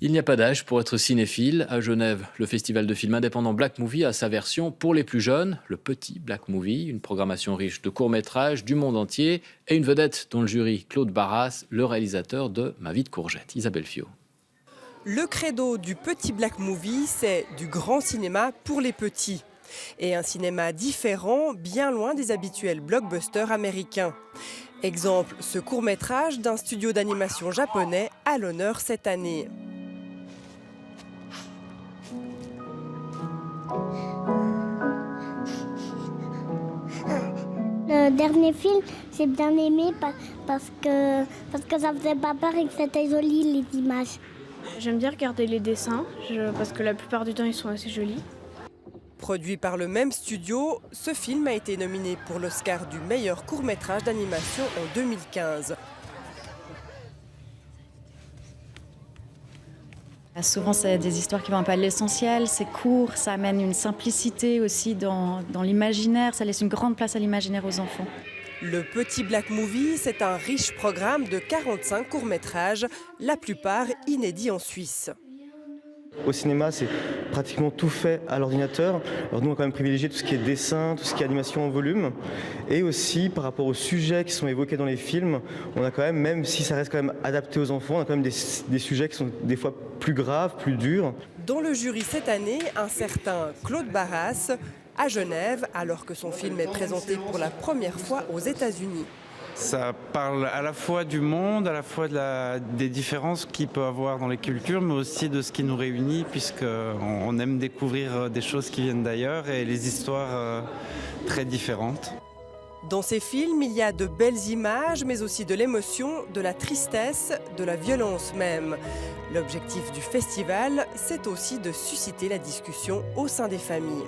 Il n'y a pas d'âge pour être cinéphile. À Genève, le festival de films indépendant Black Movie a sa version pour les plus jeunes, le petit Black Movie, une programmation riche de courts-métrages du monde entier et une vedette dans le jury, Claude Barras, le réalisateur de Ma vie de courgette. Isabelle Fio. Le credo du petit Black Movie, c'est du grand cinéma pour les petits. Et un cinéma différent, bien loin des habituels blockbusters américains. Exemple, ce court-métrage d'un studio d'animation japonais à l'honneur cette année. Le dernier film, j'ai bien aimé parce que ça faisait pas peur et que c'était joli les images. J'aime bien regarder les dessins parce que la plupart du temps ils sont assez jolis. Produit par le même studio, ce film a été nominé pour l'Oscar du meilleur court-métrage d'animation en 2015. Souvent, c'est des histoires qui vont un peu à l'essentiel, c'est court, ça amène une simplicité aussi dans l'imaginaire, ça laisse une grande place à l'imaginaire aux enfants. Le petit Black Movie, c'est un riche programme de 45 courts-métrages, la plupart inédits en Suisse. Au cinéma, c'est pratiquement tout fait à l'ordinateur. Alors nous, on a quand même privilégié tout ce qui est dessin, tout ce qui est animation en volume. Et aussi, par rapport aux sujets qui sont évoqués dans les films, on a quand même si ça reste quand même adapté aux enfants, on a quand même des sujets qui sont des fois plus graves, plus durs. Dans le jury cette année, un certain Claude Barras, à Genève, alors que son film est présenté pour la première fois aux États-Unis. Ça parle à la fois du monde, à la fois des différences qu'il peut avoir dans les cultures, mais aussi de ce qui nous réunit, puisqu'on aime découvrir des choses qui viennent d'ailleurs et les histoires très différentes. Dans ces films, il y a de belles images, mais aussi de l'émotion, de la tristesse, de la violence même. L'objectif du festival, c'est aussi de susciter la discussion au sein des familles.